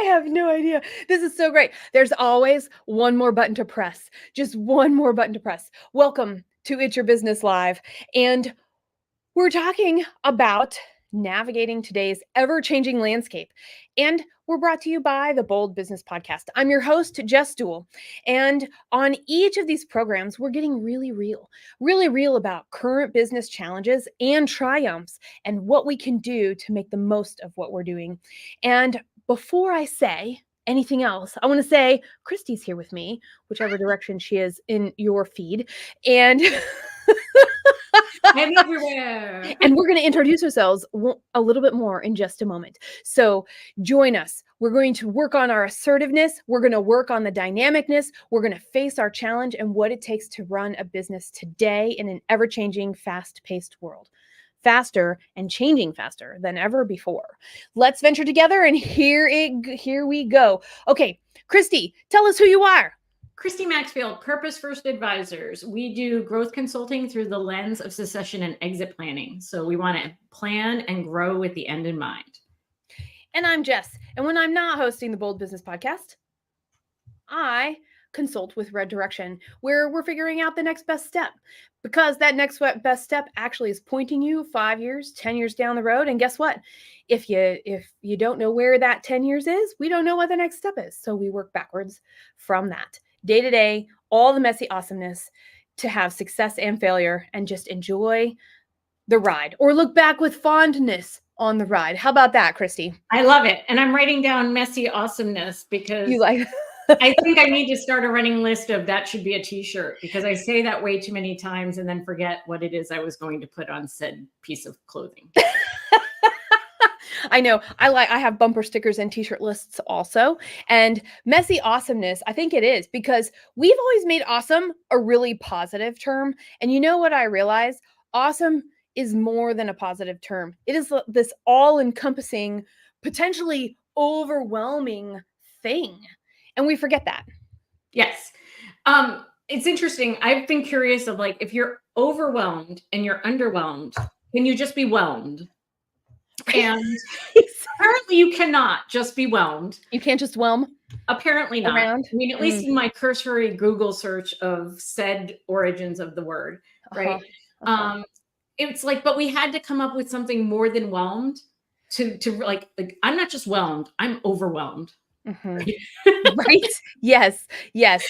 have no idea. This is so great. There's always one more button to press. Just one more button to press. Welcome to It's Your Business Live. And we're talking about navigating today's ever-changing landscape. And we're brought to you by the Bold Business Podcast. I'm your host, Jess Duell. And on each of these programs, we're getting really real about current business challenges and triumphs and what we can do to make the most of what we're doing. And before I say anything else, I want to say Christy's here with me, whichever direction she is in your feed. And I'm everywhere. And we're going to introduce ourselves a little bit more in just a moment. So join us. We're going to work on our assertiveness. We're going to work on the dynamicness. We're going to face our challenge and what it takes to run a business today in an ever-changing, fast-paced world. Faster and changing faster than ever before. Let's venture together, and here we go. Okay, Christy, tell us who you are. Christy Maxfield, Purpose First Advisors. We do growth consulting through the lens of succession and exit planning. So we want to plan and grow with the end in mind. And I'm Jess. And when I'm not hosting the Bold Business Podcast, I consult with Red Direction, where we're figuring out the next best step. Because that next best step actually is pointing you 5 years, 10 years down the road. And guess what? If you don't know where that 10 years is, we don't know what the next step is. So we work backwards from that. Day to day, all the messy awesomeness to have success and failure and just enjoy the ride or look back with fondness on the ride. How about that, Christy? I love it. And I'm writing down messy awesomeness because you like I think I need to start a running list of that should be a t-shirt because I say that way too many times and then forget what it is I was going to put on said piece of clothing. I know. I have bumper stickers and t-shirt lists also. And messy awesomeness, I think it is because we've always made awesome a really positive term. And you know what I realize? Awesome is more than a positive term. It is this all-encompassing, potentially overwhelming thing. And we forget that. Yes. It's interesting. I've been curious of like, if you're overwhelmed and you're underwhelmed, can you just be whelmed? And apparently you cannot just be whelmed. You can't just whelm? Apparently not. Around? I mean, at least in my cursory Google search of said origins of the word, right? It's like, but we had to come up with something more than whelmed to like I'm not just whelmed, I'm overwhelmed. Mm-hmm. Right? Yes. And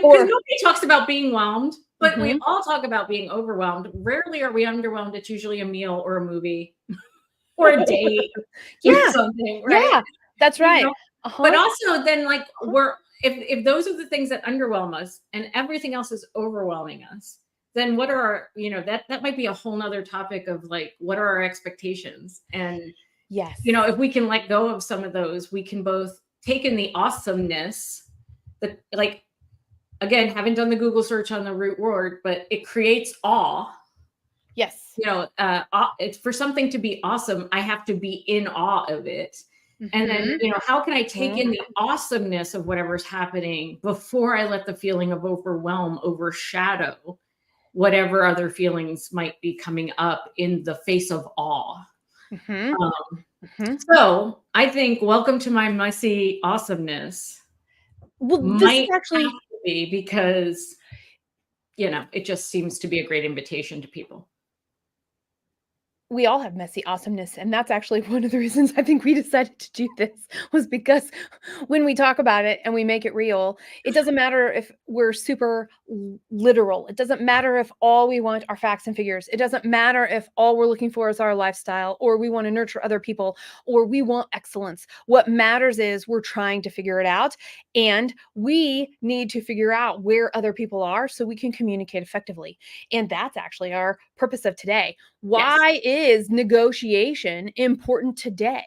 because nobody talks about being whelmed, but we all talk about being overwhelmed. Rarely are we underwhelmed. It's usually a meal or a movie. Or a date, or something, right? Yeah, that's right. You know? But also, then, like, if those are the things that underwhelm us, and everything else is overwhelming us, then what are our, that might be a whole nother topic of like, what are our expectations? And yes, if we can let go of some of those, we can both take in the awesomeness, that like, again, haven't done the Google search on the root word, but it creates awe. Yes. It's for something to be awesome, I have to be in awe of it. Mm-hmm. And then, how can I take in the awesomeness of whatever's happening before I let the feeling of overwhelm overshadow whatever other feelings might be coming up in the face of awe. So I think welcome to my messy awesomeness. Well, this actually have to be because, it just seems to be a great invitation to people. We all have messy awesomeness. And that's actually one of the reasons I think we decided to do this was because when we talk about it and we make it real, it doesn't matter if we're super literal. It doesn't matter if all we want are facts and figures. It doesn't matter if all we're looking for is our lifestyle or we want to nurture other people or we want excellence. What matters is we're trying to figure it out and we need to figure out where other people are so we can communicate effectively. And that's actually our purpose of today. Why is negotiation important today?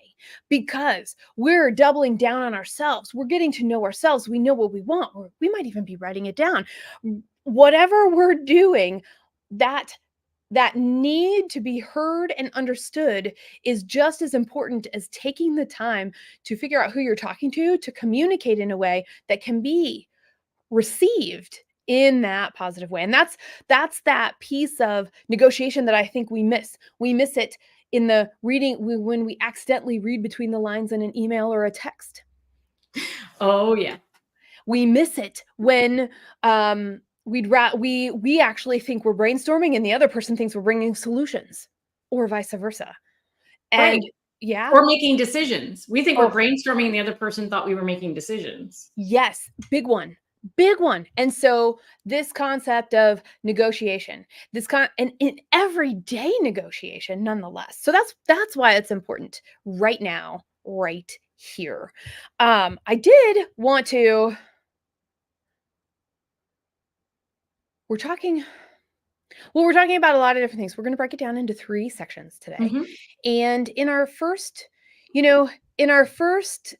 Because we're doubling down on ourselves. We're getting to know ourselves. We know what we want, or we might even be writing it down. Whatever we're doing, that need to be heard and understood is just as important as taking the time to figure out who you're talking to communicate in a way that can be received in that positive way. And that's that piece of negotiation that I think we miss. We miss it in the reading when we accidentally read between the lines in an email or a text. Oh, yeah. We miss it when, we actually think we're brainstorming and the other person thinks we're bringing solutions, or vice versa. And Right. yeah. Or making decisions. We think we're Oh, brainstorming, and the other person thought we were making decisions. yes, big one. Big one. And so this concept of negotiation, and in everyday negotiation nonetheless. So that's why it's important right now, right here. I did want to we're talking we're talking about a lot of different things. We're going to break it down into 3 sections today. Mhm. And in our first, you know, in our first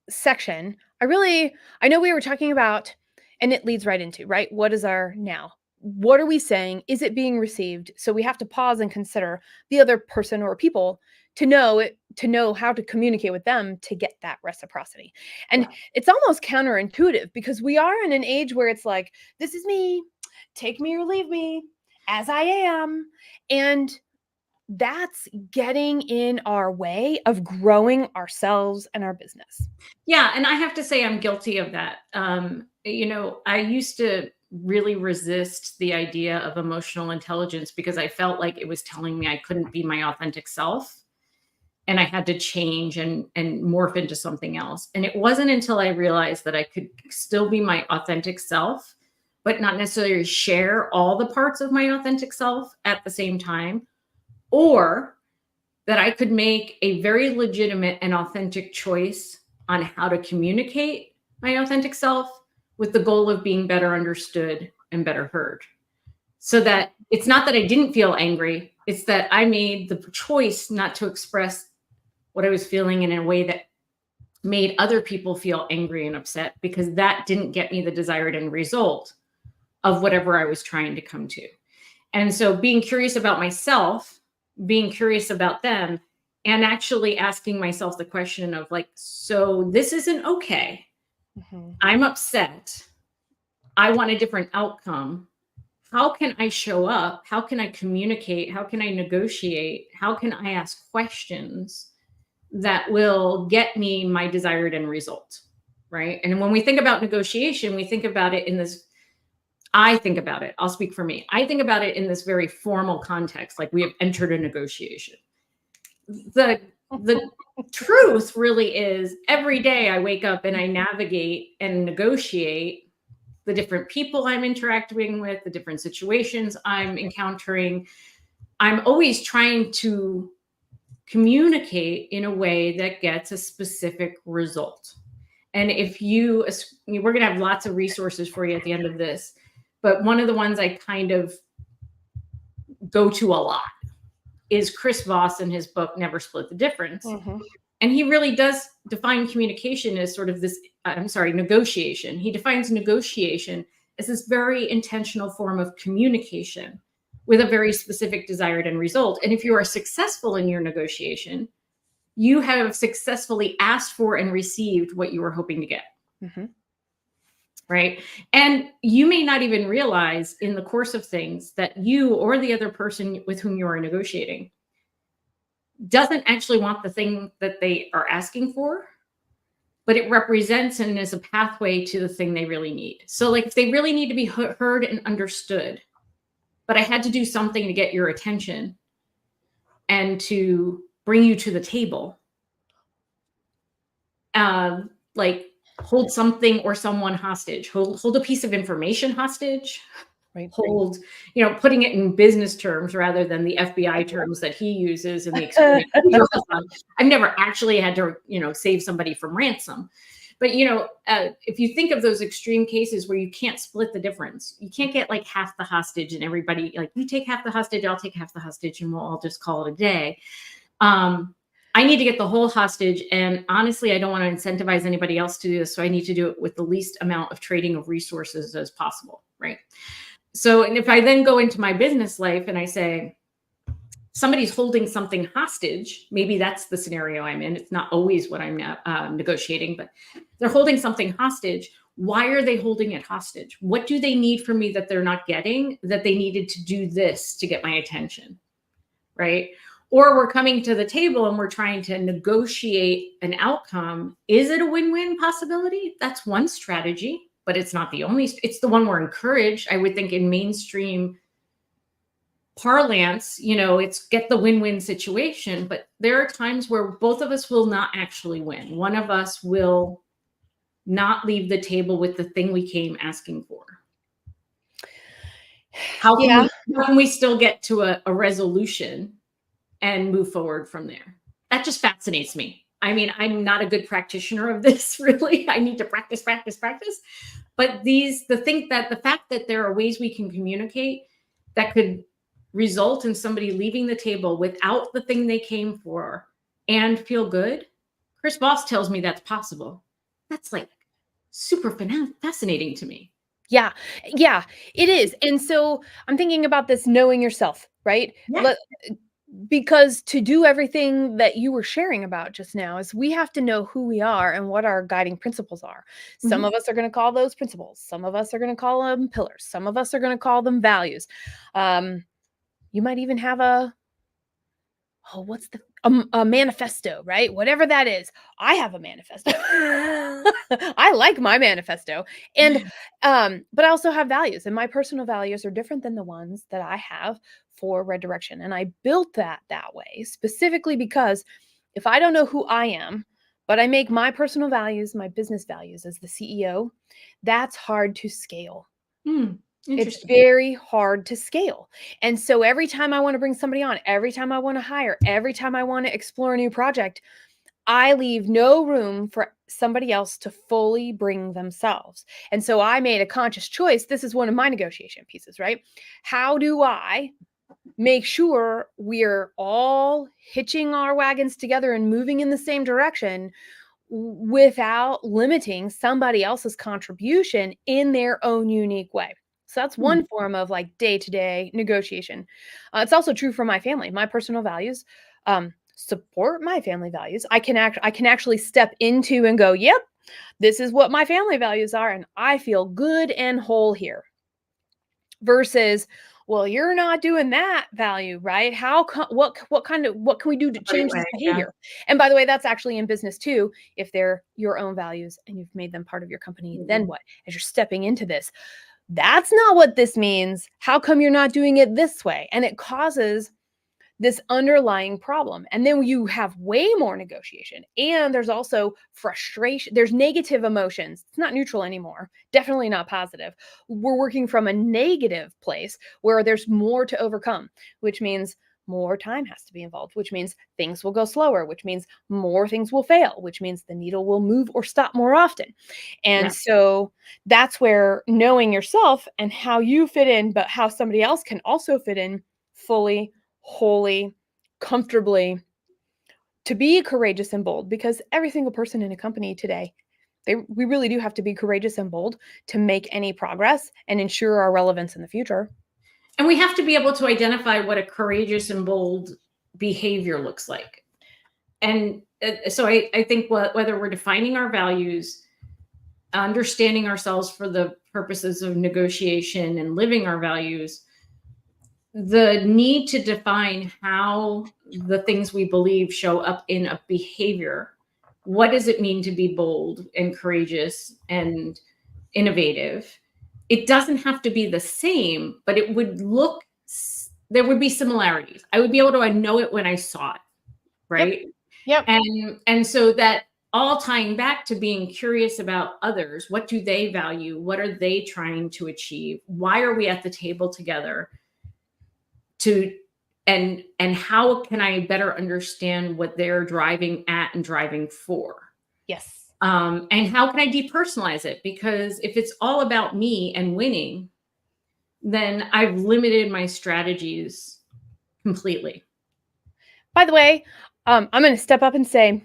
section, I know we were talking about, and it leads right into, right? What is our now? What are we saying? Is it being received? So we have to pause and consider the other person or people to know how to communicate with them to get that reciprocity. And Yeah. it's almost counterintuitive because we are in an age where it's like, this is me, take me or leave me as I am. And that's getting in our way of growing ourselves and our business. Yeah, and I have to say I'm guilty of that. I used to really resist the idea of emotional intelligence because I felt like it was telling me I couldn't be my authentic self and I had to change and morph into something else. And it wasn't until I realized that I could still be my authentic self, but not necessarily share all the parts of my authentic self at the same time, or that I could make a very legitimate and authentic choice on how to communicate my authentic self with the goal of being better understood and better heard. So that it's not that I didn't feel angry, it's that I made the choice not to express what I was feeling in a way that made other people feel angry and upset, because that didn't get me the desired end result of whatever I was trying to come to. And so being curious about myself, being curious about them, and actually asking myself the question of like, so this isn't okay. Mhm. I'm upset. I want a different outcome. How can I show up? How can I communicate? How can I negotiate? How can I ask questions that will get me my desired end result? Right. And when we think about negotiation, we think about it in this I think about it. I'll speak for me. I think about it in this very formal context, like we have entered a negotiation. The truth really is every day I wake up and I navigate and negotiate the different people I'm interacting with, the different situations I'm encountering. I'm always trying to communicate in a way that gets a specific result. And we're going to have lots of resources for you at the end of this, but one of the ones I kind of go to a lot is Chris Voss in his book, Never Split the Difference. Mhm. And he really does define communication as sort of this, negotiation. He defines negotiation as this very intentional form of communication with a very specific desired end result. And if you are successful in your negotiation, you have successfully asked for and received what you were hoping to get. Mhm. Right. And you may not even realize in the course of things that you or the other person with whom you are negotiating doesn't actually want the thing that they are asking for, but it represents and is a pathway to the thing they really need. So, like, if they really need to be heard and understood, but I had to do something to get your attention and to bring you to the table, like hold something or someone hostage, hold a piece of information hostage, Right. hold, putting it in business terms rather than the FBI terms that he uses in the experiment he draws on. I've never actually had to, save somebody from ransom. But, if you think of those extreme cases where you can't split the difference, you can't get like half the hostage and everybody, like, you take half the hostage, I'll take half the hostage, and we'll all just call it a day. I need to get the whole hostage. And honestly, I don't want to incentivize anybody else to do this. So I need to do it with the least amount of trading of resources as possible. Right. So, and if I then go into my business life and I say, somebody's holding something hostage, maybe that's the scenario I'm in. It's not always what I'm negotiating, but they're holding something hostage. Why are they holding it hostage? What do they need from me that they're not getting, that they needed to do this to get my attention? Right. Or we're coming to the table and we're trying to negotiate an outcome. Is it a win-win possibility? That's one strategy, but it's not the only. It's the one we're encouraged. I would think in mainstream parlance, it's get the win-win situation, but there are times where both of us will not actually win. One of us will not leave the table with the thing we came asking for. Yeah. How can we still get to a resolution and move forward from there? That just fascinates me. I mean, I'm not a good practitioner of this, really. I need to practice, practice, practice. But the fact that there are ways we can communicate that could result in somebody leaving the table without the thing they came for and feel good. Chris Voss tells me that's possible. That's like super fascinating to me. Yeah. Yeah, it is. And so I'm thinking about this knowing yourself, right? Yeah. Because to do everything that you were sharing about just now is we have to know who we are and what our guiding principles are. Some Mhm. of us are going to call those principles. Some of us are going to call them pillars. Some of us are going to call them values. You might even have what's a manifesto, right? Whatever that is. I have a manifesto. I like my manifesto. And but I also have values, and my personal values are different than the ones that I have for Red Direction. And I built that way specifically because if I don't know who I am, but I make my personal values my business values as the CEO, that's hard to scale. It's Interesting. very hard to scale. And so every time I want to bring somebody on, every time I want to hire, every time I want to explore a new project, I leave no room for somebody else to fully bring themselves. And so I made a conscious choice. This is one of my negotiation pieces, right? How do I make sure we're all hitching our wagons together and moving in the same direction without limiting somebody else's contribution in their own unique way? So that's Hmm. one form of like day-to-day negotiation. It's also true for my family. My personal values support my family values. I can actually step into and go, "Yep, this is what my family values are, and I feel good and whole here." Versus, well, you're not doing that value, right? What can we do to Right change this way, yeah. behavior? And by the way, that's actually in business too. If they're your own values and you've made them part of your company, then Mhm. what? As you're stepping into this, that's not what this means. How come you're not doing it this way? And it causes this underlying problem. And then you have way more negotiation. And there's also frustration. There's negative emotions. It's not neutral anymore. Definitely not positive. We're working from a negative place where there's more to overcome, which means more time has to be involved, which means things will go slower, which means more things will fail, which means the needle will move or stop more often. Yeah. And so that's where knowing yourself and how you fit in, but how somebody else can also fit in fully, wholly, comfortably, to be courageous and bold, because every single person in a company today, we really do have to be courageous and bold to make any progress and ensure our relevance in the future. And we have to be able to identify what a courageous and bold behavior looks like. And so I think whether we're defining our values, understanding ourselves for the purposes of negotiation and living our values, the need to define how the things we believe show up in a behavior. What does it mean to be bold and courageous and innovative? It doesn't have to be the same, but it would there would be similarities. I would be able to know it when I saw it, Yep. right? Yep. And so that all tying back to being curious about others. What do they value? What are they trying to achieve? Why are we at the table together? To and how can I better understand what they're driving at and driving for? Yes. And how can I depersonalize it? Because if it's all about me and winning, then I've limited my strategies completely. By the way, I'm going to step up and say,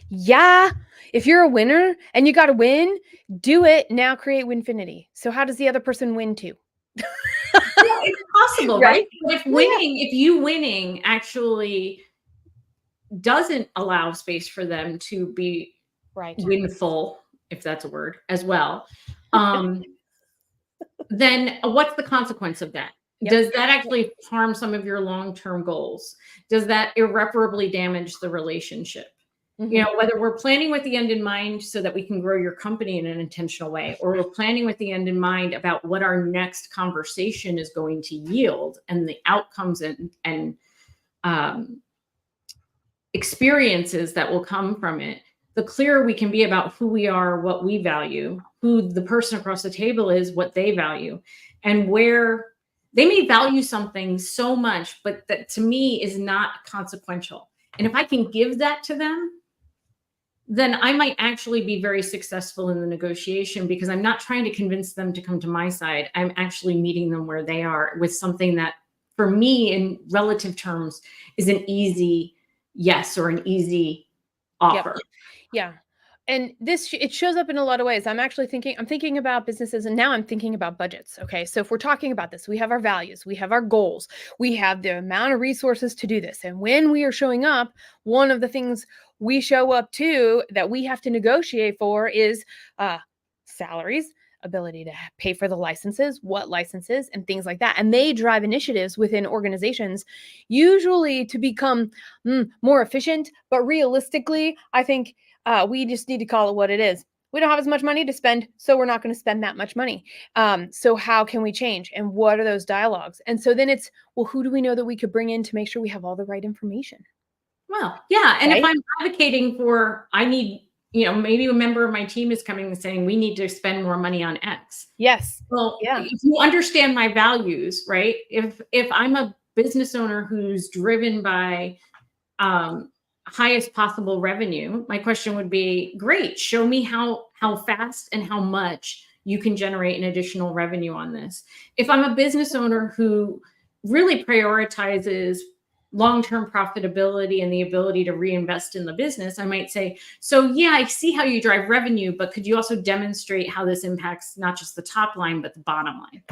yeah, if you're a winner and you got to win, do it now. Create Winfinity. So how does the other person win too? Yeah, it's possible, Right? right? But Yeah. if you winning actually doesn't allow space for them to be Right. winful, if that's a word, as well, then what's the consequence of that? Yep. Does that actually harm some of your long-term goals? Does that irreparably damage the relationship? You Mhm. know, whether we're planning with the end in mind so that we can grow your company in an intentional way, or we're planning with the end in mind about what our next conversation is going to yield and the outcomes and um, experiences that will come from it, the clearer we can be about who we are, what we value, who the person across the table is, what they value, and where they may value something so much, but that to me is not consequential. And if I can give that to them, then I might actually be very successful in the negotiation because I'm not trying to convince them to come to my side. I'm actually meeting them where they are with something that, for me, in relative terms, is an easy yes or an easy Yep. offer. Yeah. And it shows up in a lot of ways. I'm thinking about businesses, and now I'm thinking about budgets. Okay. So if we're talking about this, we have our values, we have our goals, we have the amount of resources to do this. And when we are showing up, one of the things we show up to that we have to negotiate for is uh salaries, ability to pay for the licenses, what licenses, and things like that. And they drive initiatives within organizations, usually to become more efficient. But realistically, I think we just need to call it what it is. We don't have as much money to spend, so we're not going to spend that much money. So how can we change? And what are those dialogues? And so then it's, well, who do we know that we could bring in to make sure we have all the right information? Well, yeah. And if Right? I'm advocating for, I need, maybe a member of my team is coming and saying, we need to spend more money on X. Yes. Well, Yeah. if you understand my values, right? If I'm a business owner who's driven by highest possible revenue, my question would be, great, show me how fast and how much you can generate an additional revenue on this. If I'm a business owner who really prioritizes long-term profitability and the ability to reinvest in the business, I might say, so yeah, I see how you drive revenue, but could you also demonstrate how this impacts not just the top line but the bottom line?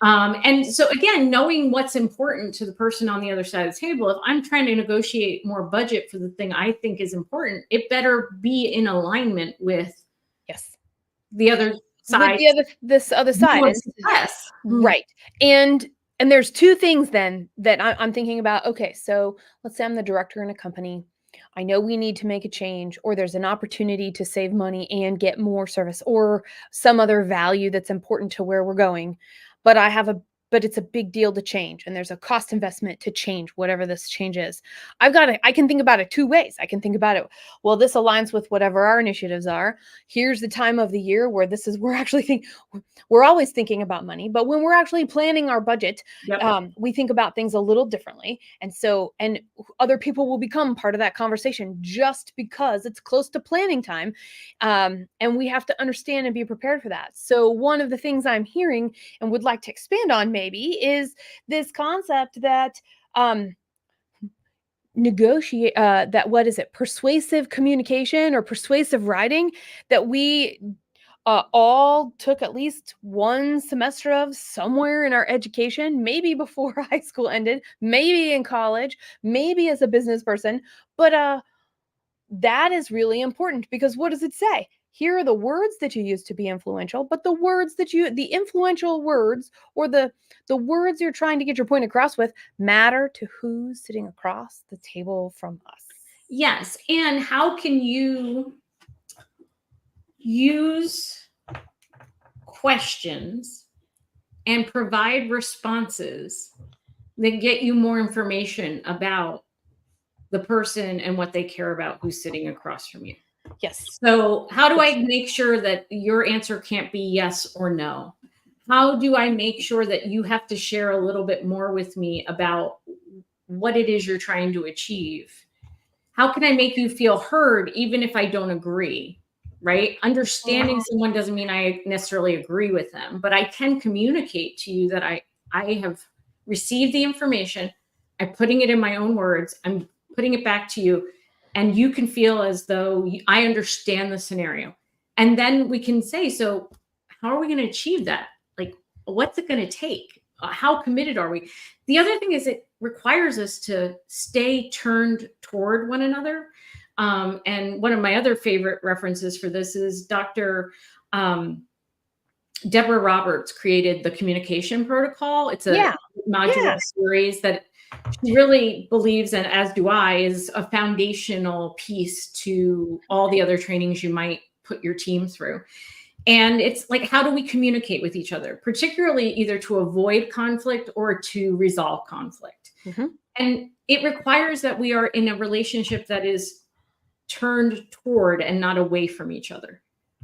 And so again, knowing what's important to the person on the other side of the table, if I'm trying to negotiate more budget for the thing I think is important, it better be in alignment with Yes. the other With side's this other view side. of And success. right. And there's two things then that I'm thinking about. Okay, so let's say I'm the director in a company. I know we need to make a change, or there's an opportunity to save money and get more service, or some other value that's important to where we're going. But but it's a big deal to change, and there's a cost investment to change whatever this change is. I can think about it two ways. I can think about it, well, this aligns with whatever our initiatives are. Here's the time of the year where we're always thinking about money, but when we're actually planning our budget, Yep. we think about things a little differently. And other people will become part of that conversation just because it's close to planning time. And we have to understand and be prepared for that. So, one of the things I'm hearing and would like to expand on maybe is this concept that negotiate that what is it, persuasive communication or persuasive writing, that we all took at least one semester of somewhere in our education, maybe before high school ended, maybe in college, maybe as a business person. But that is really important, because what does it say? Here are the words that you use to be influential, but the influential words, or the words you're trying to get your point across with, matter to who's sitting across the table from us. Yes. And how can you use questions and provide responses that get you more information about the person and what they care about who's sitting across from you? Yes. So, how do Yes. I make sure that your answer can't be yes or no? How do I make sure that you have to share a little bit more with me about what it is you're trying to achieve? How can I make you feel heard even if I don't agree? Right? Understanding someone doesn't mean I necessarily agree with them, but I can communicate to you that I have received the information, I'm putting it in my own words, I'm putting it back to you, and you can feel as though I understand the scenario. And then we can say, so how are we going to achieve that? Like, what's it going to take? How committed are we? The other thing is, it requires us to stay turned toward one another. And one of my other favorite references for this is Dr. Um, Deborah Roberts created the communication protocol. It's a Yeah. module Yeah. series that she really believes, and as do I, is a foundational piece to all the other trainings you might put your team through. And it's like, how do we communicate with each other, particularly either to avoid conflict or to resolve conflict? Mhm. And it requires that we are in a relationship that is turned toward and not away from each other.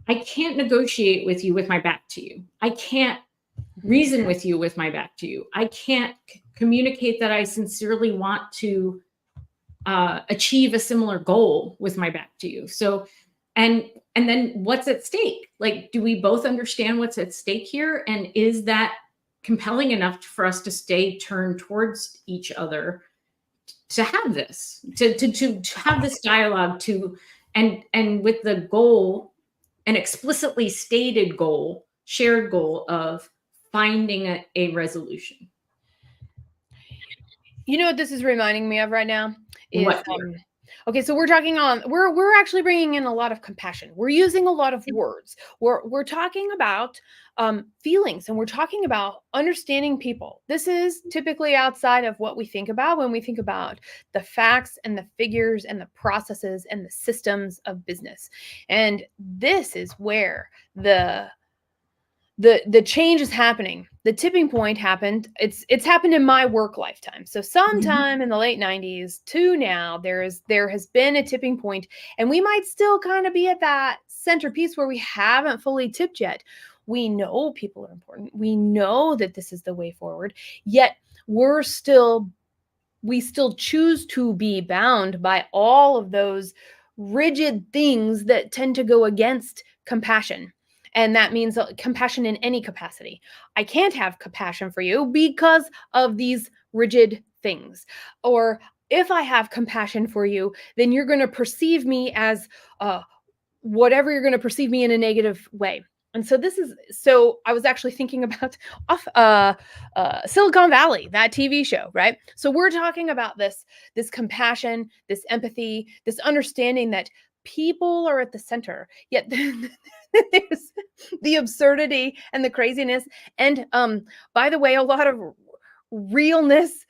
I can't negotiate with you with my back to you. I can't reason with you with my back to you. I can't communicate that I sincerely want to achieve a similar goal with my back to you. So, and and then what's at stake? Like, do we both understand what's at stake here? And is that compelling enough for us to stay turned towards each other to have this, to have this dialogue to, and with the goal, an explicitly stated goal, shared goal of finding a resolution. You know what this is reminding me of right now is, What, dear? okay, so we're actually bringing in a lot of compassion. We're using a lot of words. We're talking about feelings, and we're talking about understanding people. This is typically outside of what we think about when we think about the facts and the figures and the processes and the systems of business. And this is where the change is happening. The tipping point happened. It's happened in my work lifetime. So Mhm. sometime in the late 90s to now, there has been a tipping point, and we might still kind of be at that centerpiece where we haven't fully tipped yet. We know people are important. We know that this is the way forward. Yet we still choose to be bound by all of those rigid things that tend to go against compassion. And that means compassion in any capacity. I can't have compassion for you because of these rigid things. Or if I have compassion for you, then you're going to perceive me as whatever you're going to perceive me in a negative way. And so I was actually thinking about off Silicon Valley, that TV show, right? So we're talking about this compassion, this empathy, this understanding that people are at the center. Yet there's the absurdity and the craziness, and by the way, a lot of realness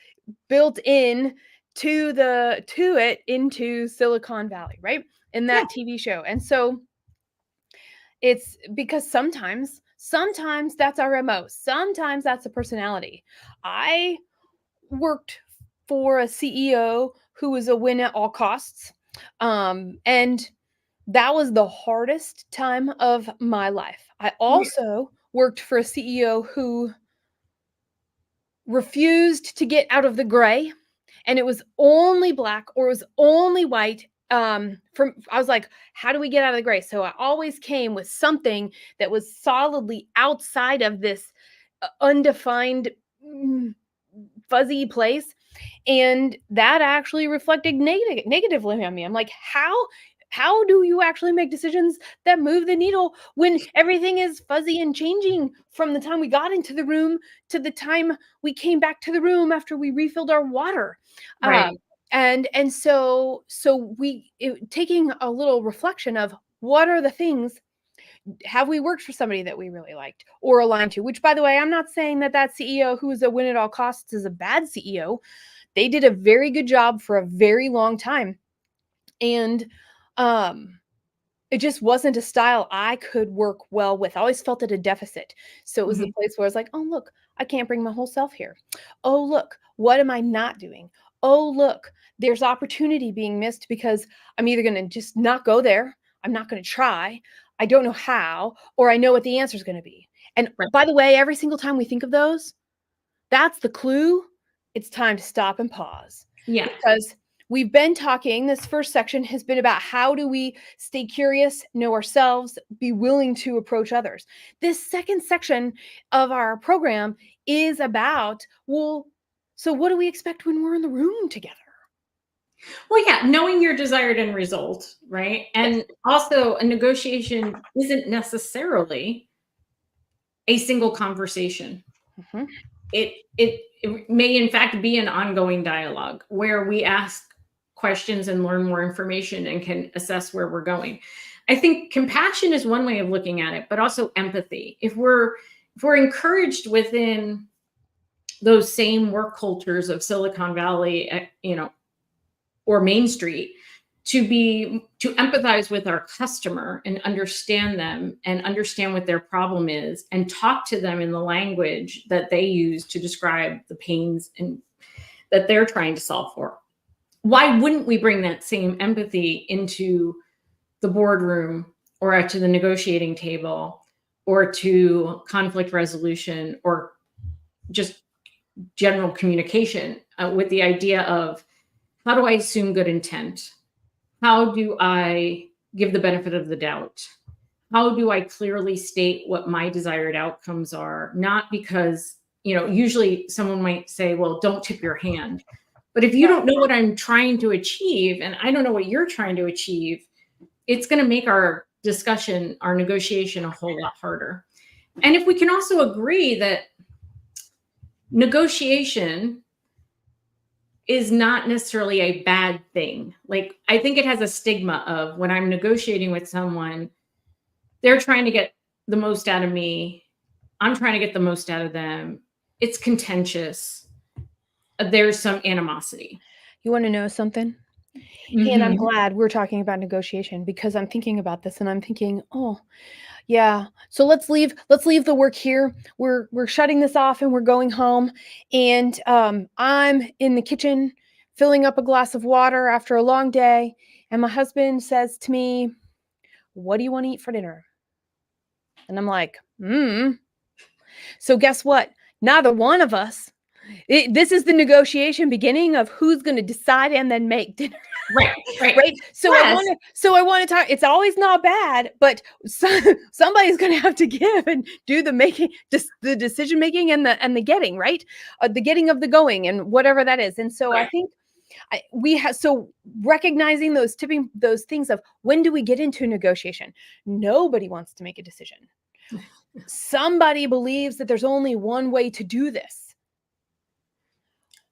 built in to it into Silicon Valley, right? In Yeah. that TV show. And so it's because sometimes that's our MO. Sometimes that's a personality. I worked for a CEO who was a win at all costs. And that was the hardest time of my life. I Oh, yeah. also worked for a CEO who refused to get out of the gray, and it was only black or it was only white. From I was like, how do we get out of the gray? So I always came with something that was solidly outside of this undefined, mm, fuzzy place, and that actually reflected negatively on me. I'm like, how do you actually make decisions that move the needle when everything is fuzzy and changing from the time we got into the room to the time we came back to the room after we refilled our water? Right. um, Taking a little reflection of what are the things, have we worked for somebody that we really liked or aligned to? Which, by the way, I'm not saying that that CEO who is a win at all costs is a bad CEO. They did a very good job for a very long time. And um, it just wasn't a style I could work well with. I always felt at a deficit. So it was the Mhm. place where I was like, oh, look, I can't bring my whole self here. Oh, look, what am I not doing? Oh, look, there's opportunity being missed because I'm either going to just not go there, I'm not going to try, I don't know how, or I know what the answer is going to be. And Right. by the way, every single time we think of those, that's the clue. It's time to stop and pause, Yeah. because we've been talking, this first section has been about how do we stay curious, know ourselves, be willing to approach others. This second section of our program is about, well, so what do we expect when we're in the room together? Well, yeah, knowing your desired end result, right? Yes. And also, a negotiation isn't necessarily a single conversation. Mhm. It may in fact be an ongoing dialogue where we ask questions and learn more information and can assess where we're going. I think compassion is one way of looking at it, but also empathy. If we're encouraged within those same work cultures of Silicon Valley, or Main Street, to empathize with our customer and understand them and understand what their problem is and talk to them in the language that they use to describe the pains and that they're trying to solve for. Why wouldn't we bring that same empathy into the boardroom or to the negotiating table or to conflict resolution or just general communication, with the idea of, how do I assume good intent? How do I give the benefit of the doubt? How do I clearly state what my desired outcomes are? Not because, usually someone might say, well, don't tip your hand. But if you don't know what I'm trying to achieve, and I don't know what you're trying to achieve, it's going to make our discussion, our negotiation, a whole lot harder. And if we can also agree that negotiation is not necessarily a bad thing. Like, I think it has a stigma of, when I'm negotiating with someone, they're trying to get the most out of me. I'm trying to get the most out of them. It's contentious. There's some animosity. You want to know something? And I'm glad we're talking about negotiation, because I'm thinking about this and I'm thinking, oh, yeah. So let's leave the work here. We're shutting this off and we're going home. And I'm in the kitchen filling up a glass of water after a long day. And my husband says to me, "What do you want to eat for dinner?" And I'm like, So guess what? Neither one of us. This is the negotiation beginning of who's going to decide and then make dinner. Right. So Yes. I want to talk. It's always not bad, but somebody's going to have to give and do the making, just the decision making and the getting, right? The getting of the going and whatever that is. And so I think we have, so recognizing those things of, when do we get into negotiation? Nobody wants to make a decision. Somebody believes that there's only one way to do this.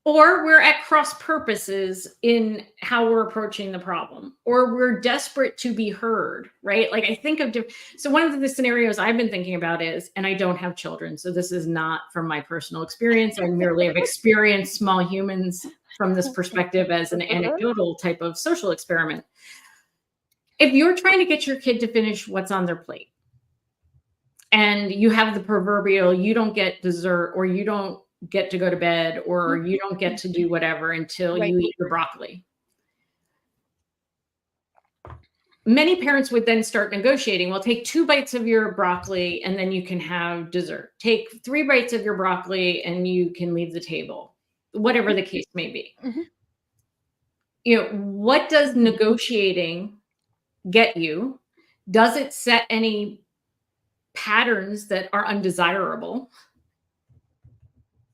Or we're at cross purposes in how we're approaching the problem, or we're desperate to be heard, right? Like, I think of, so one of the scenarios I've been thinking about is, and I don't have children, so this is not from my personal experience. I merely have experienced small humans from this perspective as an anecdotal type of social experiment. If you're trying to get your kid to finish what's on their plate, and you have the proverbial, you don't get dessert, or you don't get to go to bed, or you don't get to do whatever until you eat your broccoli. Many parents would then start negotiating. Well, take 2 bites of your broccoli and then you can have dessert. Take 3 bites of your broccoli and you can leave the table, whatever the case may be. What does negotiating get you? Does it set any patterns that are undesirable?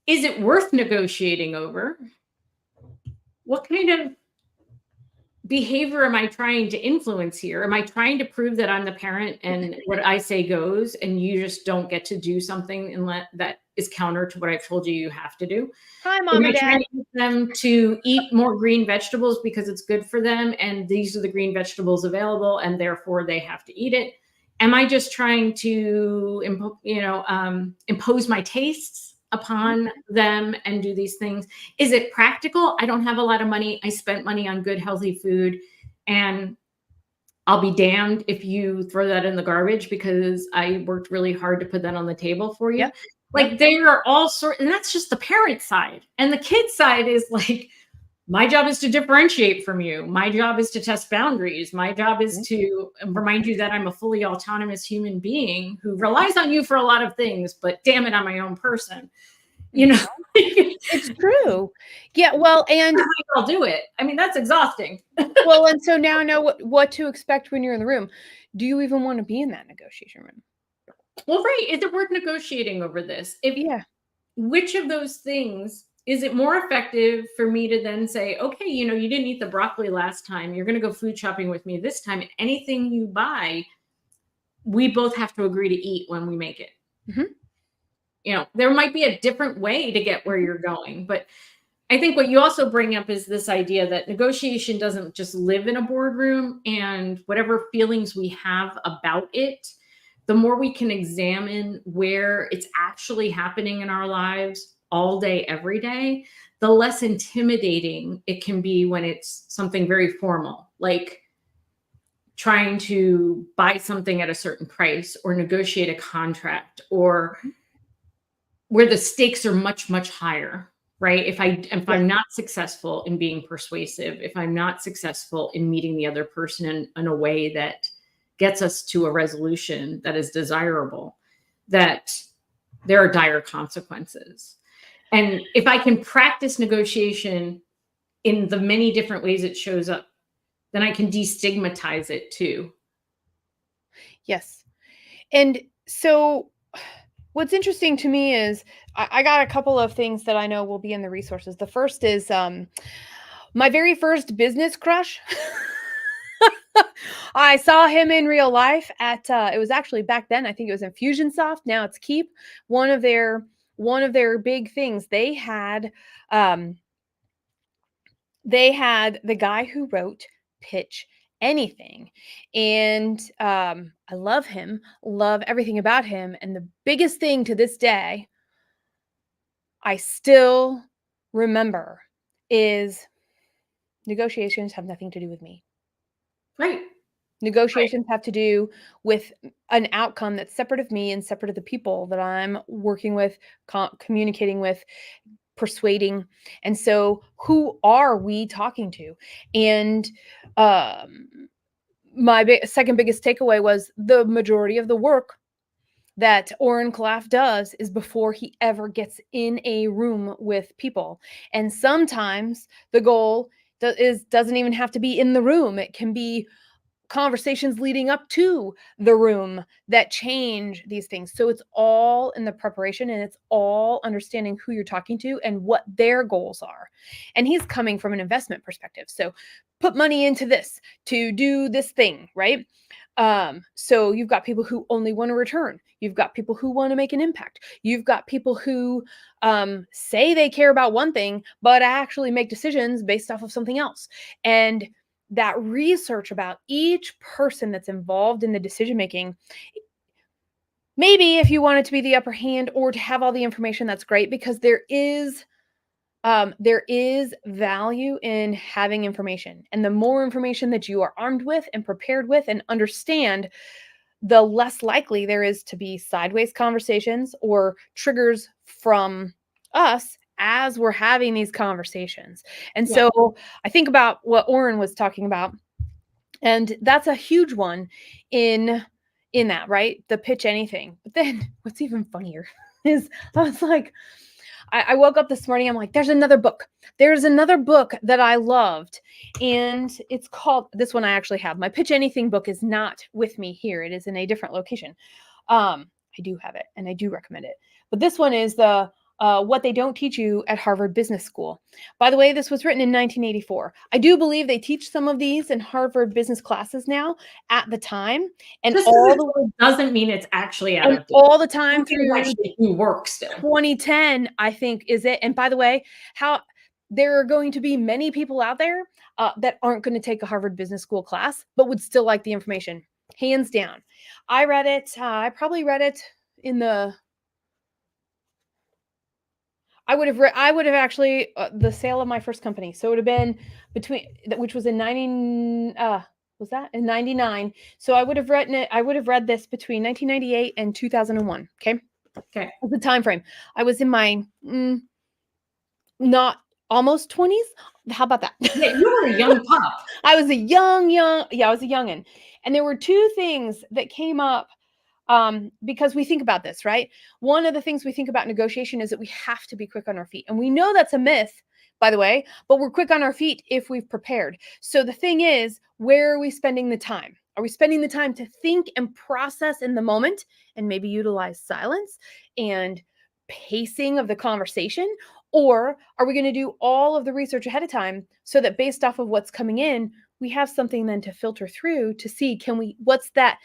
Is it worth negotiating over? What kind of behavior am I trying to influence here? Am I trying to prove that I'm the parent and what I say goes, and you just don't get to do something that is counter to what I've told you have to do? Hi, Mom and Dad. Am I trying to get them to eat more green vegetables because it's good for them, and these are the green vegetables available, and therefore they have to eat it? Am I just trying to impose my tastes upon them and do these things? Is it practical? I don't have a lot of money. I spent money on good, healthy food, and I'll be damned if you throw that in the garbage because I worked really hard to put that on the table for you. Like, there are all sorts, and that's just the parent side. And the kid side is like, my job is to differentiate from you. My job is to test boundaries. My job is to remind you that I'm a fully autonomous human being who relies on you for a lot of things, but damn it, I'm my own person. It's true. Yeah. Well, and I'll do it. I mean, that's exhausting. Well, and so now I know what to expect when you're in the room. Do you even want to be in that negotiation room? Well, right. Is it worth negotiating over this? Which of those things is it more effective for me to then say, okay, you didn't eat the broccoli last time. You're going to go food shopping with me this time. Anything you buy, we both have to agree to eat when we make it. There might be a different way to get where you're going. But I think what you also bring up is this idea that negotiation doesn't just live in a boardroom, and whatever feelings we have about it, the more we can examine where it's actually happening in our lives, all day, every day, the less intimidating it can be when it's something very formal, like trying to buy something at a certain price or negotiate a contract, or where the stakes are much, much higher, right? If Yes. I'm not successful in being persuasive, if I'm not successful in meeting the other person in a way that gets us to a resolution that is desirable, that there are dire consequences. And if I can practice negotiation in the many different ways it shows up, then I can destigmatize it too. Yes. And so what's interesting to me is I got a couple of things that I know will be in the resources. The first is my very first business crush. I saw him in real life at it was actually back then, I think it was Infusionsoft, now it's Keep. One of their big things. Um they had the guy who wrote Pitch Anything. And I love him, love everything about him. And the biggest thing to this day, I still remember is negotiations have nothing to do with me. Right. Right. Negotiations have to do with an outcome that's separate of me and separate of the people that I'm working with, communicating with, persuading. And so, who are we talking to? And um, my second biggest takeaway was the majority of the work that Oren Kalaf does is before he ever gets in a room with people. And sometimes the goal doesn't even have to be in the room. It can be conversations leading up to the room that change these things. So it's all in the preparation, and it's all understanding who you're talking to and what their goals are. And he's coming from an investment perspective. So put money into this to do this thing, right? So you've got people who only want a return. You've got people who want to make an impact. You've got people who say they care about one thing, but actually make decisions based off of something else. And that research about each person that's involved in the decision making, maybe if you want it to be the upper hand or to have all the information, that's great, because there is value in having information. And the more information that you are armed with and prepared with and understand, the less likely there is to be sideways conversations or triggers from us as we're having these conversations. And Yeah. so I think about what Oren was talking about, and that's a huge one in that, right? The Pitch Anything. But then what's even funnier is I was like, I woke up this morning, I'm like, there's another book. There's another book that I loved. And it's called, this one I actually have. My Pitch Anything book is not with me here. It is in a different location. I do have it and I do recommend it. But this one is the What They Don't Teach You at Harvard Business School. By the way, this was written in 1984. I do believe they teach some of these in Harvard business classes now at the time, and Just because all it's the old doesn't mean it's actually out of date. time Some things through actually do work still. 2010, I think, is it. And by the way, how there are going to be many people out there that aren't going to take a Harvard Business School class, but would still like the information, hands down. I read it. I probably read it in the. I would have actually the sale of my first company. So it would have been which was in 90. Was that in 99? So I would have written it. I would have read this between 1998 and 2001. Okay, Okay. that's the time frame. I was in my not almost 20s. How about that? Yeah, you were a young pup. I was a yeah, I was a youngin. And there were two things that came up because we think about this, right? One of the things we think about negotiation is that we have to be quick on our feet. And we know that's a myth, by the way, but we're quick on our feet if we've prepared. So the thing is, where are we spending the time? Are we spending the time to think and process in the moment and maybe utilize silence and pacing of the conversation? Or are we going to do all of the research ahead of time so that based off of what's coming in, we have something then to filter through to see, what's that?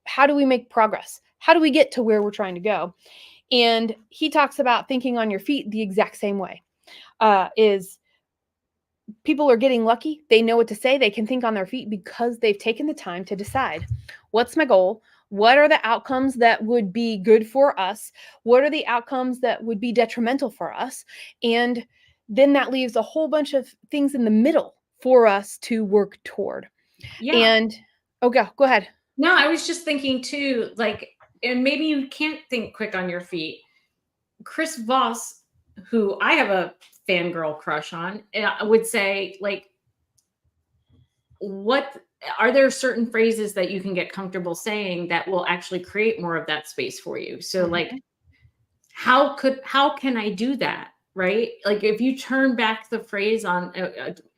How do we make progress? How do we get to where we're trying to go? And he talks about thinking on your feet the exact same way. Is people are getting lucky. They know what to say. They can think on their feet because they've taken the time to decide, what's my goal? What are the outcomes that would be good for us? What are the outcomes that would be detrimental for us? And then that leaves a whole bunch of things in the middle for us to work toward. Yeah. And oh, go ahead. No, I was just thinking too, like, and maybe you can't think quick on your feet. Chris Voss, who I have a fangirl crush on, would say, like, what are there certain phrases that you can get comfortable saying that will actually create more of that space for you? So, like, Mhm. how can I do that? Right? Like, if you turn back the phrase on,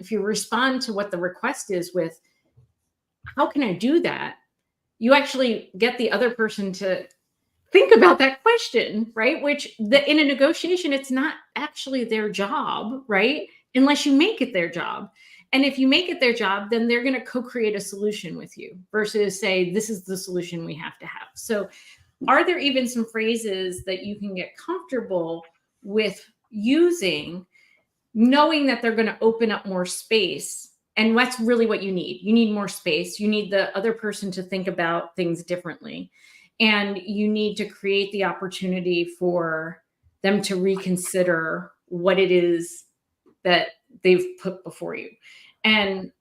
if you respond to what the request is with, how can I do that? You actually get the other person to think about that question, right? Which in a negotiation, it's not actually their job, right? Unless you make it their job. And if you make it their job, then they're going to co-create a solution with you versus say, this is the solution we have to have. So are there even some phrases that you can get comfortable with using, knowing that they're going to open up more space? And that's really what you need. You need more space. You need the other person to think about things differently. And you need to create the opportunity for them to reconsider what it is that they've put before you. And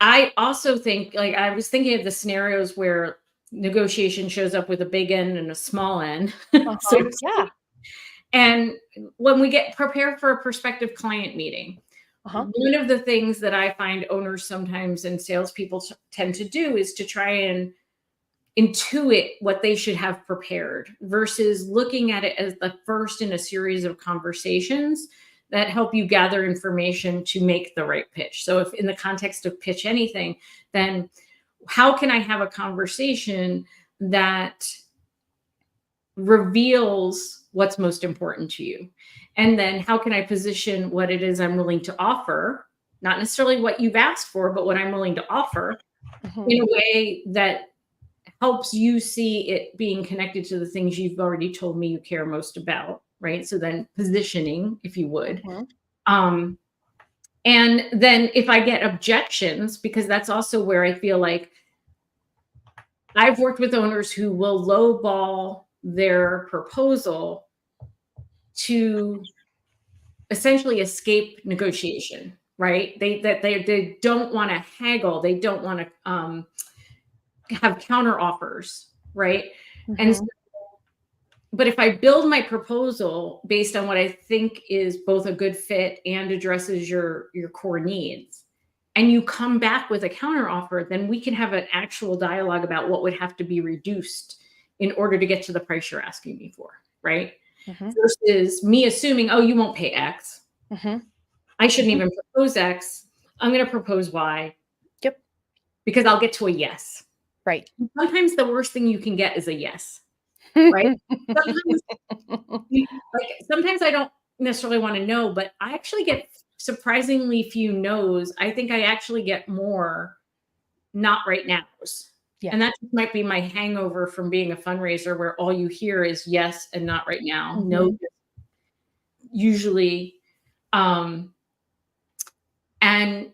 I also think, like, I was thinking of the scenarios where negotiation shows up with a big N and a small N, so Uh-huh. to Yeah. speak. And when we get prepared for a prospective client meeting, Uh-huh. one of the things that I find owners sometimes and salespeople tend to do is to try and intuit what they should have prepared versus looking at it as the first in a series of conversations that help you gather information to make the right pitch. So, if in the context of pitch anything, then how can I have a conversation that reveals what's most important to you? And then how can I position what it is I'm willing to offer, not necessarily what you've asked for, but what I'm willing to offer Mhm. in a way that helps you see it being connected to the things you've already told me you care most about, right? So then positioning, if you would. Mhm. Um, and then if I get objections, because that's also where I feel like I've worked with owners who will lowball their proposal to essentially escape negotiation, right? They don't want to haggle, they don't want to have counter offers, right? And Mhm. but if I build my proposal based on what I think is both a good fit and addresses your core needs, and you come back with a counter offer, then we can have an actual dialogue about what would have to be reduced in order to get to the price you're asking me for, right? Mhm. Versus me assuming, oh, you won't pay X. Mhm. I shouldn't Mhm. even propose X. I'm going to propose Y Yep. because I'll get to a yes. Right. Sometimes the worst thing you can get is a yes, right? Sometimes sometimes I don't necessarily wanna know, but I actually get surprisingly few no's. I think I actually get more not right nows. Yeah. And that just might be my hangover from being a fundraiser where all you hear is yes and not right now. No, Mhm. usually, um, and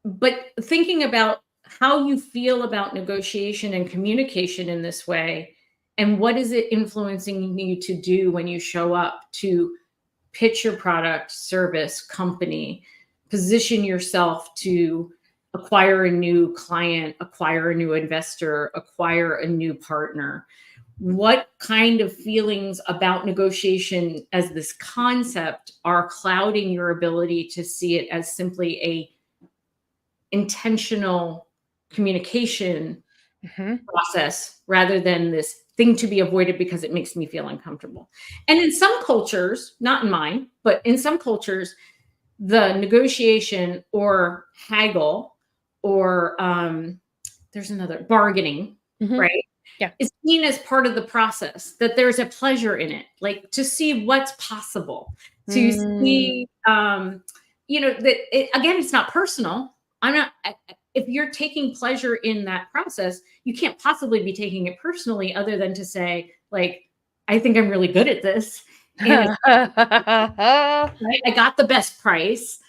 but thinking about how you feel about negotiation and communication in this way, and what is it influencing you to do when you show up to pitch your product, service, company, position yourself to acquire a new client, acquire a new investor, acquire a new partner. What kind of feelings about negotiation as this concept are clouding your ability to see it as simply a intentional communication Mhm. process rather than this thing to be avoided because it makes me feel uncomfortable? And in some cultures, not in mine, but in some cultures, the negotiation or haggle or there's another bargaining, Mhm. right? Yeah. Is seen as part of the process, that there's a pleasure in it, like to see what's possible, to Mm. see, that again, it's not personal. I'm not, if you're taking pleasure in that process, you can't possibly be taking it personally other than to say, like, I think I'm really good at this. And it's right, I got the best price.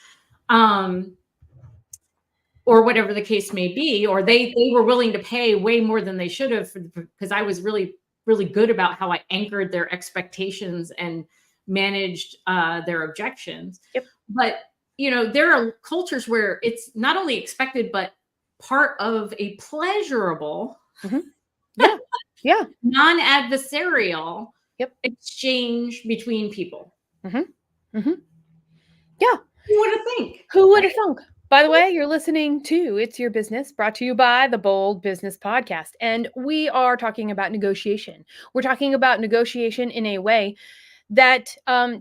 Um, or whatever the case may be, or they were willing to pay way more than they should have because I was really, really good about how I anchored their expectations and managed their objections. Yep. But, there are cultures where it's not only expected, but part of a pleasurable, Yeah. Yeah. non-adversarial Yep. exchange between people. Yeah. Who would have think? Who would have thunk? By the way, you're listening to It's Your Business, brought to you by the Bold Business Podcast. And we are talking about negotiation. We're talking about negotiation in a way that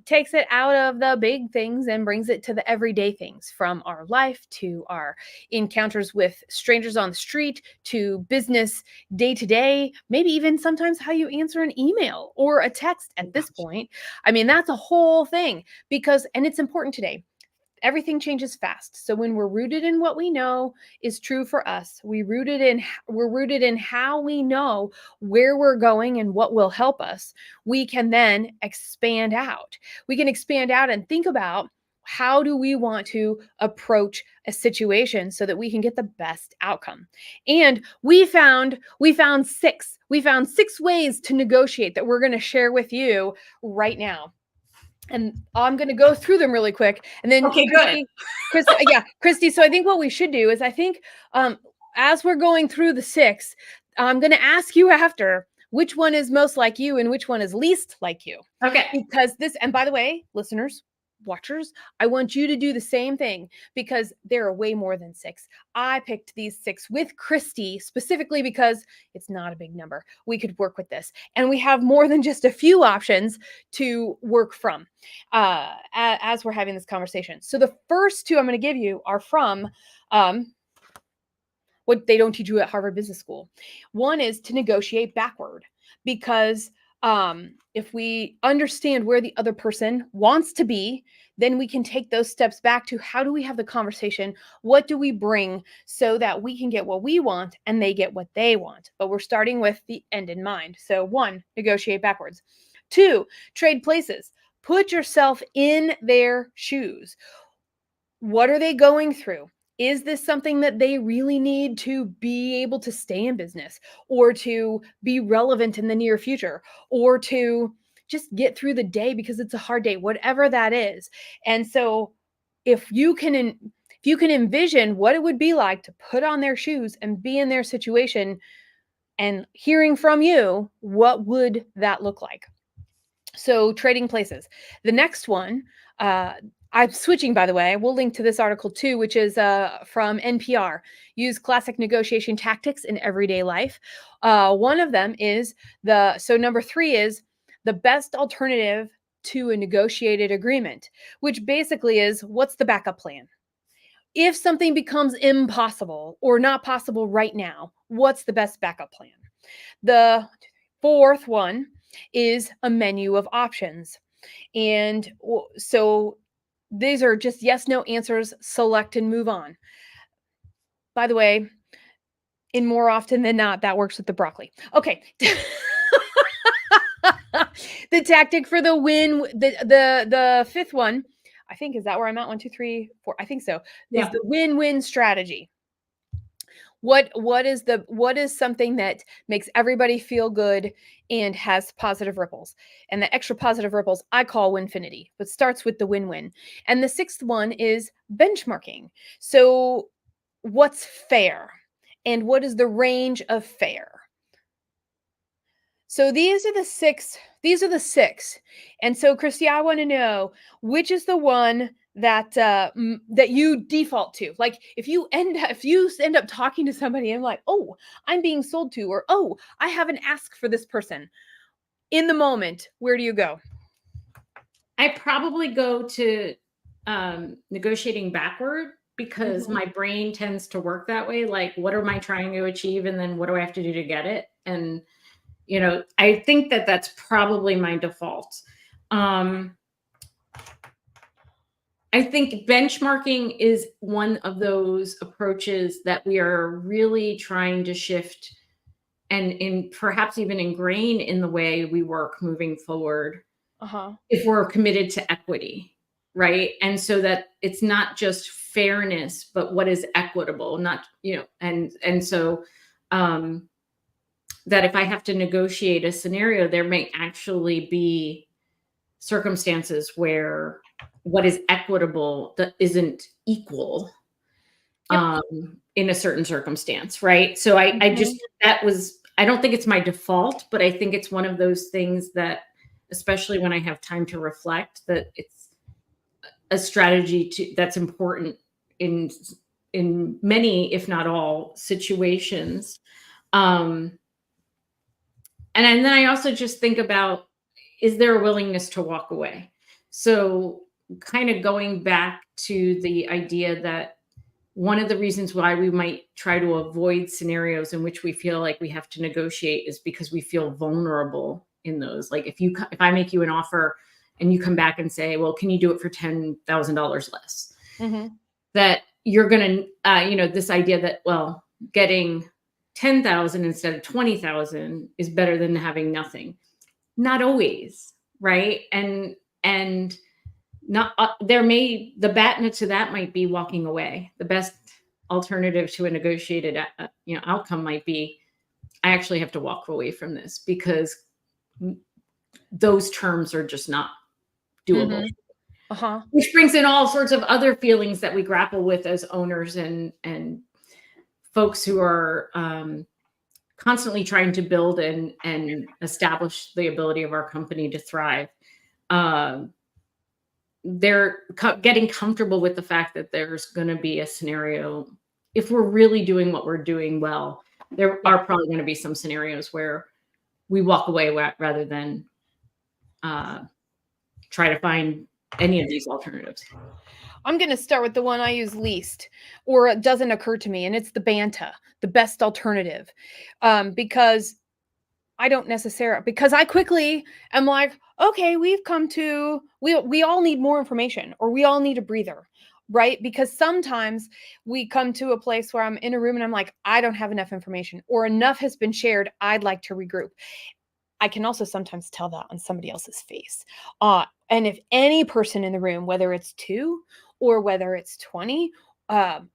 takes it out of the big things and brings it to the everyday things, from our life to our encounters with strangers on the street to business day to day, maybe even sometimes how you answer an email or a text at this point. I mean, that's a whole thing and it's important today. Everything changes fast. So when we're rooted in what we know is true for us, we're rooted in how we know where we're going and what will help us. We can then expand out. We can expand out and think about, how do we want to approach a situation so that we can get the best outcome? And we found six ways to negotiate that we're going to share with you right now. And I'm going to go through them really quick. And then Okay, good. Christy. So I think what we should do is, as we're going through the six, I'm going to ask you after which one is most like you and which one is least like you. Okay. Because and by the way, listeners, watchers, I want you to do the same thing, because there are way more than six. I picked these six with Christy specifically because it's not a big number. We could work with this, and we have more than just a few options to work from as we're having this conversation. So the first two I'm going to give you are from what they don't teach you at Harvard Business School. One is to negotiate backward, because if we understand where the other person wants to be, then we can take those steps back to, how do we have the conversation? What do we bring so that we can get what we want and they get what they want? But we're starting with the end in mind. So 1, negotiate backwards. 2, trade places. Put yourself in their shoes. What are they going through? Is this something that they really need to be able to stay in business, or to be relevant in the near future, or to just get through the day because it's a hard day, whatever that is? And so if you can envision what it would be like to put on their shoes and be in their situation, and hearing from you, what would that look like? So trading places. The next one, I'm switching, by the way. We'll link to this article too, which is from NPR. Use classic negotiation tactics in everyday life. One of them is number 3 is the best alternative to a negotiated agreement, which basically is, what's the backup plan? If something becomes impossible or not possible right now, what's the best backup plan? The 4th one is a menu of options. And so these are just yes, no answers, select and move on. By the way, in more often than not, that works with the broccoli. Okay. The tactic for the win, the 5th one, I think, is that where I'm at? 1, 2, 3, 4. I think so. Yeah. Is the win-win strategy. What is something that makes everybody feel good and has positive ripples? And the extra positive ripples I call winfinity, but starts with the win-win. And the 6th one is benchmarking. So what's fair? And what is the range of fair? So these are the six. And so, Christy, I want to know, which is the one that that you default to. Like, if you end up talking to somebody and like, oh, I'm being sold to, or oh, I have an ask for this person, in the moment, where do you go? I probably go to negotiating backward, because my brain tends to work that way. Like, what am I trying to achieve? And then what do I have to do to get it? And, I think that that's probably my default. I think benchmarking is one of those approaches that we are really trying to shift and perhaps even ingrain in the way we work moving forward. If we're committed to equity, right? And so that it's not just fairness, but what is equitable, not, and so, that if I have to negotiate a scenario, there may actually be circumstances where what is equitable that isn't equal, Yep. in a certain circumstance, right? So I just, Mhm. I don't think it's my default, but I think it's one of those things that, especially when I have time to reflect, that it's a strategy that's important in many, if not all, situations. Um, and then I also just think about, is there a willingness to walk away? So kind of going back to the idea that one of the reasons why we might try to avoid scenarios in which we feel like we have to negotiate is because we feel vulnerable in those. Like if I make you an offer and you come back and say, well, can you do it for $10,000 less? Mhm. That you're going to, this idea that, well, getting 10,000 instead of 20,000 is better than having nothing. Not always, right? And not, the baton to that might be walking away. The best alternative to a negotiated, outcome might be, I actually have to walk away from this because those terms are just not doable. Mhm. Uh-huh. Which brings in all sorts of other feelings that we grapple with as owners and folks who are, constantly trying to build and establish the ability of our company to thrive. Um, they're getting comfortable with the fact that there's going to be a scenario, if we're really doing what we're doing well, there Yeah. are probably going to be some scenarios where we walk away rather than, uh, try to find any of these alternatives. I'm gonna start with the one I use least, or it doesn't occur to me, and it's the Banta, the best alternative. Because because I quickly am like, okay, we all need more information, or we all need a breather, right? Because sometimes we come to a place where I'm in a room and I'm like, I don't have enough information, or enough has been shared. I'd like to regroup. I can also sometimes tell that on somebody else's face. And if any person in the room, whether it's two or whether it's 20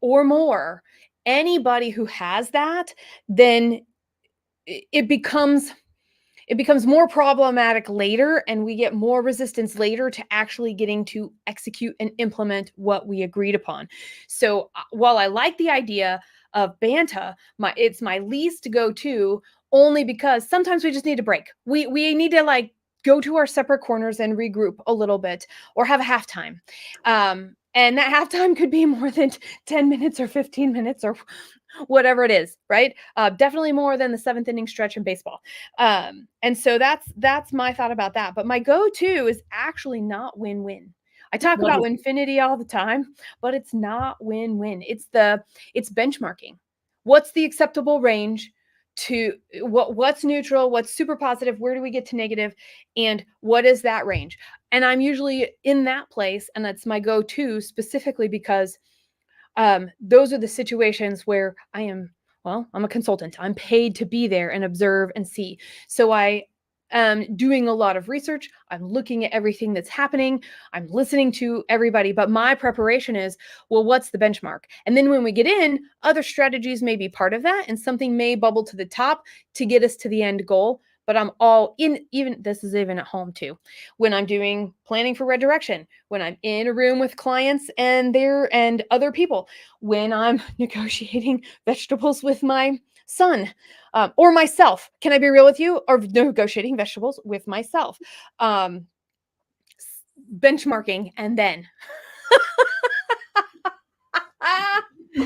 or more, anybody who has that, then it becomes more problematic later, and we get more resistance later to actually getting to execute and implement what we agreed upon. So while I like the idea of Banta, it's my least go to, only because sometimes we just need a break. We need to like go to our separate corners and regroup a little bit, or have a halftime. And that halftime could be more than 10 minutes or 15 minutes or whatever it is, right? Definitely more than the seventh inning stretch in baseball. And so that's my thought about that. But my go-to is actually not win-win. I talk What about is infinity all the time, but it's not win-win. It's benchmarking. What's the acceptable range to what's neutral, what's super positive, where do we get to negative, and what is that range? And I'm usually in that place, and that's my go-to specifically because those are the situations where I'm a consultant. I'm paid to be there and observe and see. So I am doing a lot of research. I'm looking at everything that's happening. I'm listening to everybody. But my preparation is, well, what's the benchmark? And then when we get in, other strategies may be part of that, and something may bubble to the top to get us to the end goal. But I'm all in, even this is even at home too. When I'm doing planning for Red Direction, when I'm in a room with clients and other people, when I'm negotiating vegetables with my son, or myself. Can I be real with you? Or negotiating vegetables with myself. Um, Benchmarking, and then.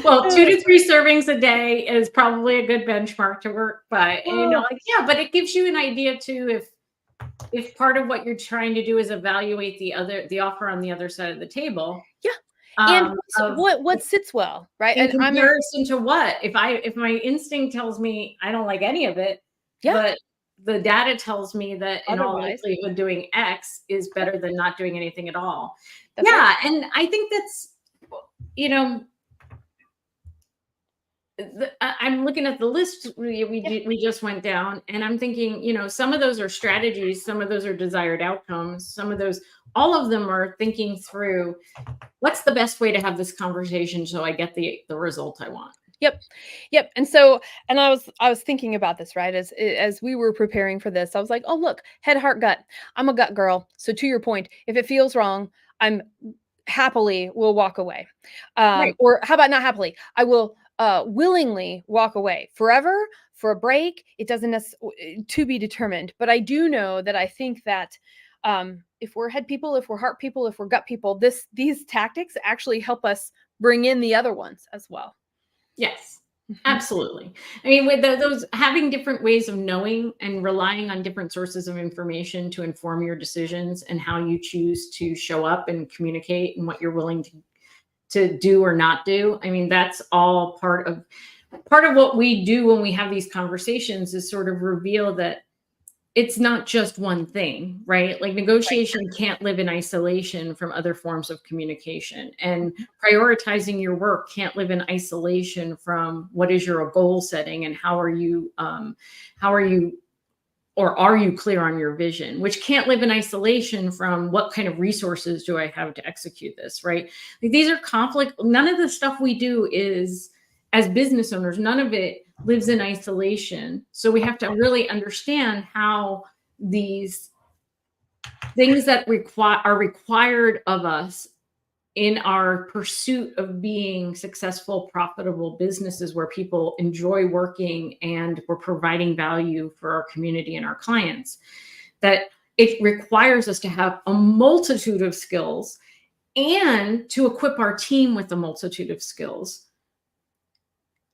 Well, 2 to 3 servings a day is probably a good benchmark to work by, and, Oh, like, yeah, but it gives you an idea too, if part of what you're trying to do is evaluate the offer on the other side of the table, yeah. And of what sits well, right? in And I'm a comparison to what? If my instinct tells me I don't like any of it, yeah, but the data tells me that in all otherwise. likelihood doing X is Yeah, better than not doing anything at all. that's right. Yeah, and I think that's, you know, I'm looking at the list Yeah. we just went down, and I'm thinking, some of those are strategies, some of those are desired outcomes, some of those. all of them are thinking through what's the best way to have this conversation so I get the result I want. Yep. Yep. And so, and I was thinking about this, right? As we were preparing for this, I was like, "Oh, look, head, heart, gut. I'm a gut girl." So to your point, if it feels wrong, I'm happily will walk away. Right. Or how about not happily? I will willingly walk away forever for a break. It doesn't to be determined. But I do know that I think that if we're head people, if we're heart people, if we're gut people, these tactics actually help us bring in the other ones as well. Yes, Mhm. absolutely. I mean, with those having different ways of knowing and relying on different sources of information to inform your decisions and how you choose to show up and communicate and what you're willing to do or not do. I mean, that's all part of what we do when we have these conversations is sort of reveal that it's not just one thing, right? Like Right. negotiation can't live in isolation from other forms of communication. And Mhm. prioritizing your work can't live in isolation from what is your goal setting and how are you or are you clear on your vision, which can't live in isolation from what kind of resources do I have to execute this, right? Like these are conflict. None of the stuff we do is as business owners, none of it lives in isolation. So we have to really understand how these things that are required of us in our pursuit of being successful, profitable businesses where people enjoy working and we're providing value for our community and our clients, that it requires us to have a multitude of skills and to equip our team with a multitude of skills.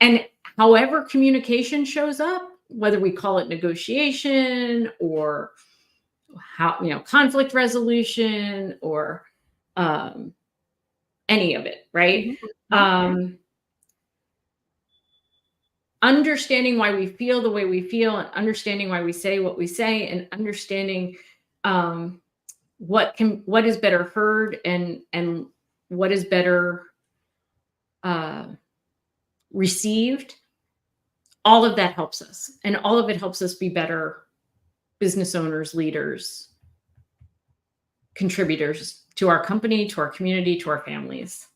And however communication shows up, whether we call it negotiation or how, conflict resolution or um, any of it, right? Mhm. Mhm. Um, understanding why we feel the way we feel and understanding why we say what we say and understanding um, what is better heard and what is better uh, received, all of that helps us and all of it helps us be better business owners, leaders, contributors to our company, to our community, to our families.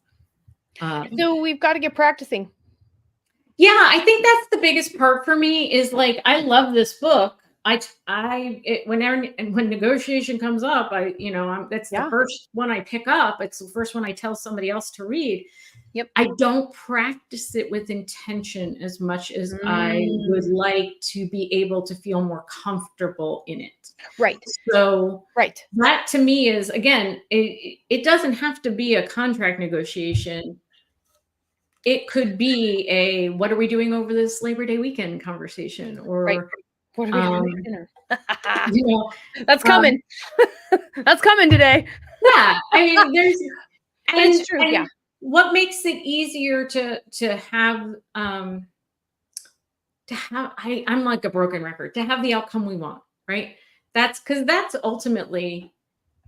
So we've got to get practicing. Yeah, I think that's the biggest part for me is like I love this book. Whenever and when negotiation comes up, that's the Yeah. first one I pick up. It's the first one I tell somebody else to read. Yep. I don't practice it with intention as much as I would Mm. like to be able to feel more comfortable in it. Right. So Right. that to me is again, it doesn't have to be a contract negotiation. It could be a what are we doing over this Labor Day weekend conversation Right. or What are we having for um, dinner? you know, That's um, coming. That's coming today. yeah, I mean there's But it's true. Yeah. and what makes it easier to have I'm like a broken record, to have the outcome we want, right? That's because that's ultimately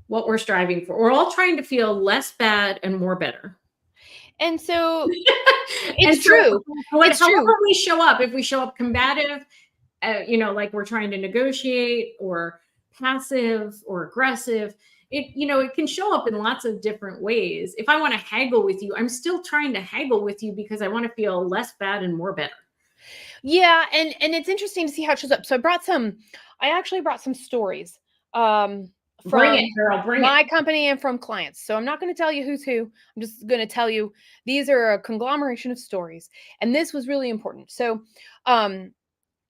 what we're striving for. We're all trying to feel less bad and more better. And so And it's so true. It's however true. we show up, if we show up combative, like we're trying to negotiate or passive or aggressive, it can show up in lots of different ways. If I want to haggle with you, I'm still trying to haggle with you because I want to feel less bad and more better. Yeah, and it's interesting to see how it shows up. So I actually brought some stories Bring it, from girl, bring it. my company and from clients. So I'm not going to tell you who's who. I'm just going to tell you these are a conglomeration of stories. And this was really important. So um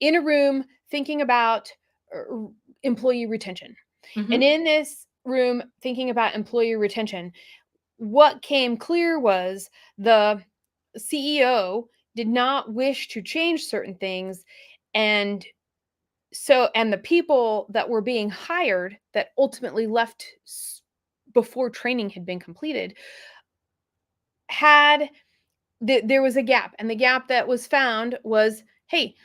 in a room thinking about uh, employee retention. And Hmm. in this room thinking about employee retention, what came clear was the CEO did not wish to change certain things. And and the people that were being hired that ultimately left before training had been completed had there was a gap. And the gap that was found was, hey,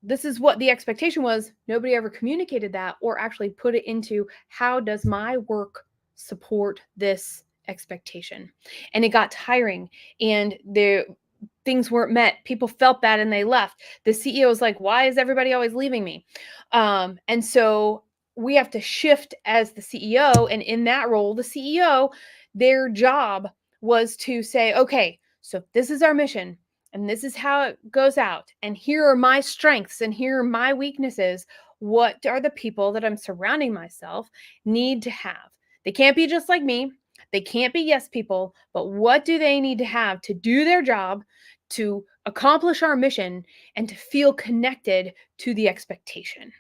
this is what the expectation was. Nobody ever communicated that or actually put it into how does my work support this expectation. And it got tiring and the things weren't met. People felt that and they left. The CEO was like, why is everybody always leaving me? And so we have to shift as the CEO. And in that role, the CEO, their job was to say, okay, so this is our mission and this is how it goes out. And here are my strengths and here are my weaknesses. What are the people that I'm surrounding myself need to have? They can't be just like me. They can't be yes people, but what do they need to have to do their job, to accomplish our mission, and to feel connected to the expectation?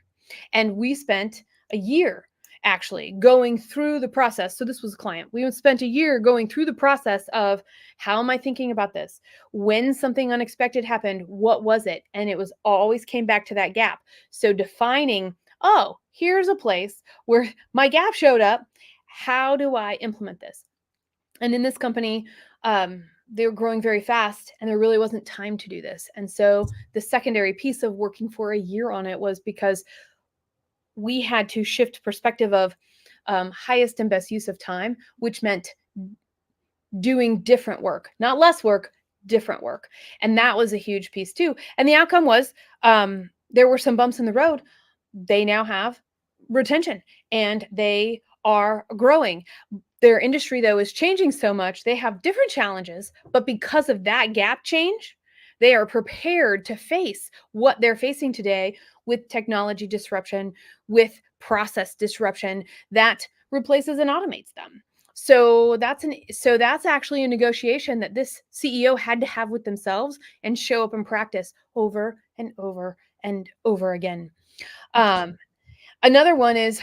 And we spent a year actually going through the process. So this was a client. We spent a year going through the process of, how am I thinking about this? When something unexpected happened, what was it? And it was always came back to that gap. So defining, oh, here's a place where my gap showed up. How do I implement this? And in this company, they were growing very fast and there really wasn't time to do this. And so the secondary piece of working for a year on it was because we had to shift perspective of highest and best use of time, which meant doing different work, not less work, different work. And that was a huge piece too. And the outcome was, there were some bumps in the road. They now have retention and they are growing. Their industry, though, is changing so much. They have different challenges, but because of that gap change, they are prepared to face what they're facing today with technology disruption, with process disruption that replaces and automates them. So that's actually a negotiation that this CEO had to have with themselves and show up and practice over and over and over again. Um, Another one is,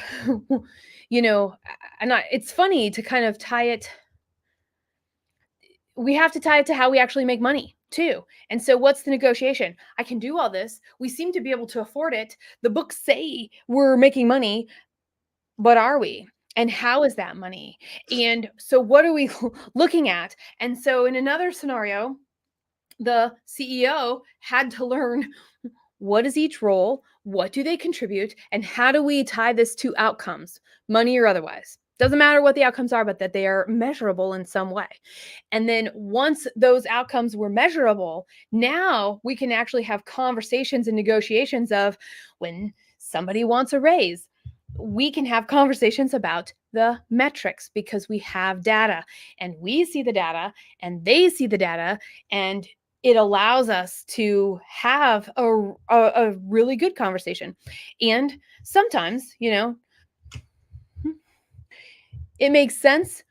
you know, it's funny to kind of tie it. We have to tie it to how we actually make money too. And so what's the negotiation? I can do all this. We seem to be able to afford it. The books say we're making money, but are we? And how is that money? And so what are we looking at? And so in another scenario, the CEO had to learn, what is each role? What do they contribute? And how do we tie this to outcomes, money or otherwise? Doesn't matter what the outcomes are, but that they are measurable in some way. And then once those outcomes were measurable, now we can actually have conversations and negotiations of, when somebody wants a raise, we can have conversations about the metrics because we have data and we see the data and they see the data, and it allows us to have a really good conversation. And sometimes, it makes sense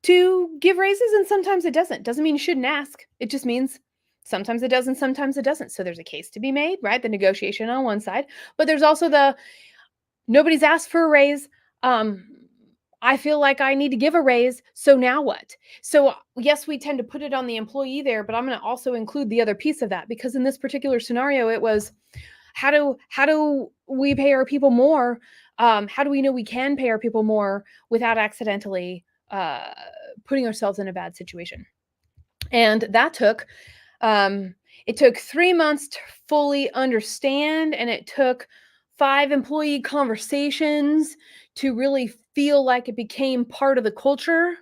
to give raises and sometimes it doesn't. Doesn't mean you shouldn't ask. It just means sometimes it does and sometimes it doesn't. So there's a case to be made, right? The negotiation on one side, but there's also the, nobody's asked for a raise. I feel like I need to give a raise. So now what? So yes, we tend to put it on the employee there, but I'm going to also include the other piece of that, because in this particular scenario, it was, how do we pay our people more? How do we know we can pay our people more without accidentally putting ourselves in a bad situation? And that took, it took 3 months to fully understand, and it took 5 employee conversations to really feel like it became part of the culture.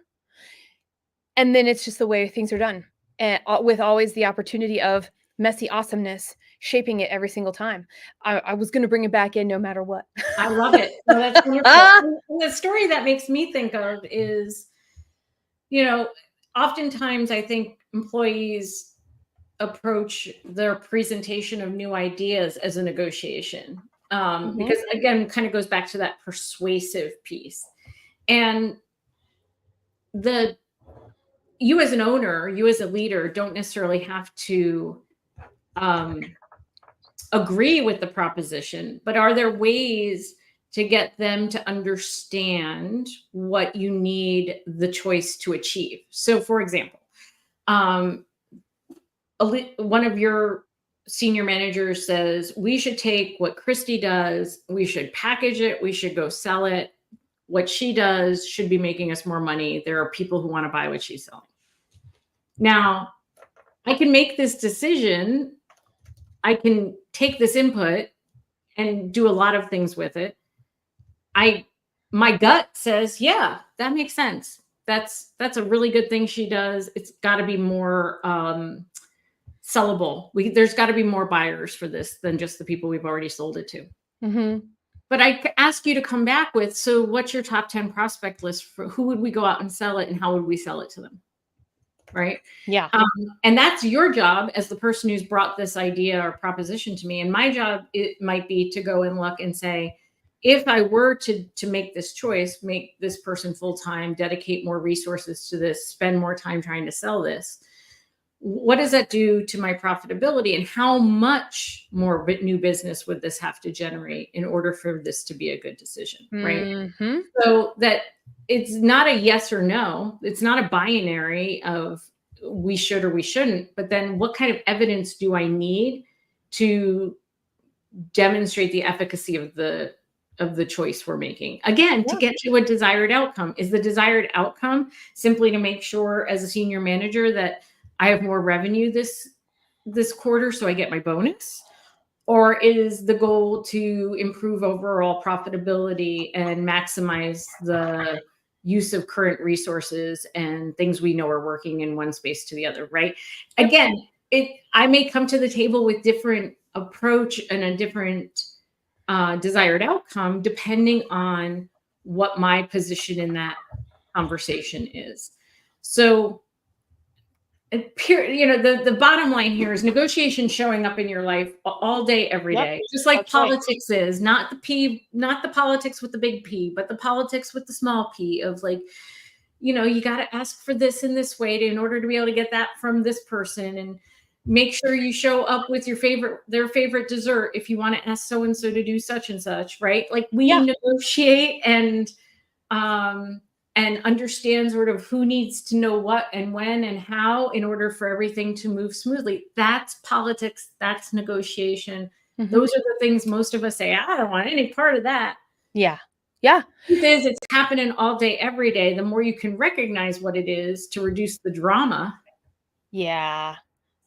And then it's just the way things are done, and with always the opportunity of messy awesomeness shaping it every single time. I was going to bring it back in no matter what. I love it. No, that's wonderful. And the story that makes me think of is, oftentimes I think employees approach their presentation of new ideas as a negotiation. Mhm. Because again, kind of goes back to that persuasive piece. And the you as an owner, you as a leader, don't necessarily have to um, agree with the proposition, but are there ways to get them to understand what you need the choice to achieve? So, for example, um, one of your senior managers says, we should take what Christy does, we should package it, we should go sell it. What she does should be making us more money. There are people who want to buy what she's selling. Now, I can make this decision. I can take this input and do a lot of things with it. My gut says, yeah, that makes sense. That's a really good thing she does. It's got to be more sellable. There's got to be more buyers for this than just the people we've already sold it to. Mhm. But I ask you to come back with, so what's your top 10 prospect list for who would we go out and sell it and how would we sell it to them? Right. Yeah. Um, and that's your job as the person who's brought this idea or proposition to me. And my job, it might be to go and look and say, if I were to make this choice, make this person full time, dedicate more resources to this, spend more time trying to sell this, what does that do to my profitability, and how much more new business would this have to generate in order for this to be a good decision, right? Mm-hmm. So that it's not a yes or no, it's not a binary of we should or we shouldn't, but then what kind of evidence do I need to demonstrate the efficacy of the choice we're making, again, to Yeah. get to a desired outcome? Is the desired outcome simply to make sure as a senior manager that I have more revenue this quarter so I get my bonus? Or is the goal to improve overall profitability and maximize the use of current resources and things we know are working in one space to the other, right? Yep. Again, I may come to the table with different approach and a different desired outcome depending on what my position in that conversation is. So the bottom line here is negotiation showing up in your life all day, every Yep. day, just like That's right. politics is, not the politics with the big P, but the politics with the small p of like, you got to ask for this in this way in order to be able to get that from this person, and make sure you show up with their favorite dessert if you want to ask so and so to do such and such, right? Like we Yeah. negotiate and understand sort of who needs to know what and when and how in order for everything to move smoothly. That's politics. That's negotiation. Mm-hmm. Those are the things most of us say, I don't want any part of that. Yeah. Yeah. Truth is, it's happening all day, every day. The more you can recognize what it is to reduce the drama, Yeah.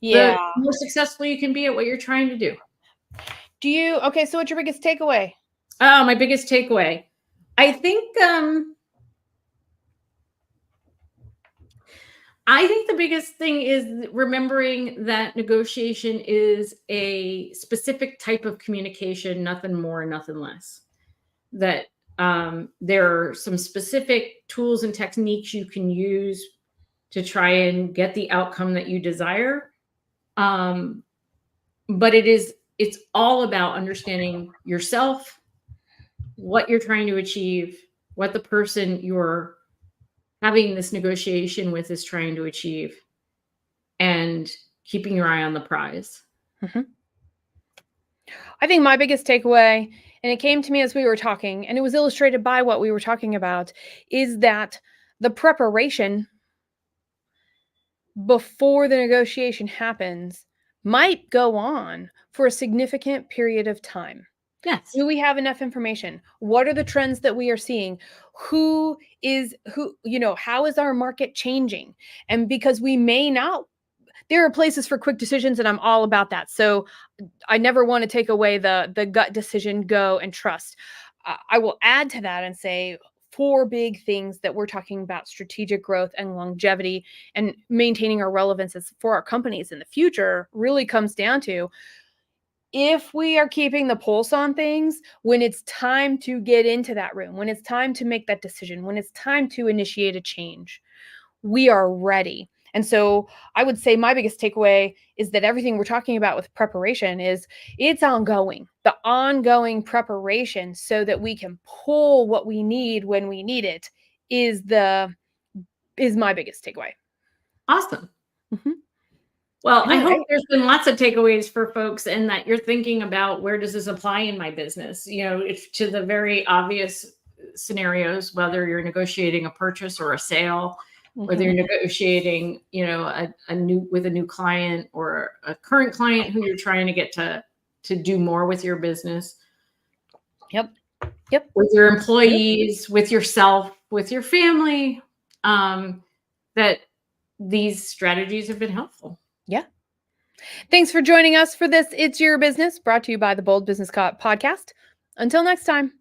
the Yeah. more successful you can be at what you're trying to do. Okay, so what's your biggest takeaway? Oh, my biggest takeaway. I think the biggest thing is remembering that negotiation is a specific type of communication, nothing more and nothing less. That there are some specific tools and techniques you can use to try and get the outcome that you desire. But it's all about understanding yourself, what you're trying to achieve, what the person you're having this negotiation with is trying to achieve, and keeping your eye on the prize. Mm-hmm. I think my biggest takeaway, and it came to me as we were talking, and it was illustrated by what we were talking about, is that the preparation before the negotiation happens might go on for a significant period of time. Yes. Do we have enough information? What are the trends that we are seeing? How is our market changing? And because we may not, there are places for quick decisions, and I'm all about that. So I never want to take away the gut decision, go and trust. I will add to that and say 4 big things that we're talking about: strategic growth and longevity and maintaining our relevance for our companies in the future really comes down to, if we are keeping the pulse on things, when it's time to get into that room, when it's time to make that decision, when it's time to initiate a change, we are ready. And so I would say my biggest takeaway is that everything we're talking about with preparation it's ongoing. The ongoing preparation so that we can pull what we need when we need it is my biggest takeaway. Awesome. Mm-hmm. Well, I All hope right. there's been lots of takeaways for folks, and that you're thinking about, where does this apply in my business? If to the very obvious scenarios, whether you're negotiating a purchase or a sale, whether you're negotiating, with a new client or a current client who you're trying to get to do more with your business. Yep. With your employees, with yourself, with your family, that these strategies have been helpful. Yeah. Thanks for joining us for this It's Your Business, brought to you by the Bold Business podcast. Until next time.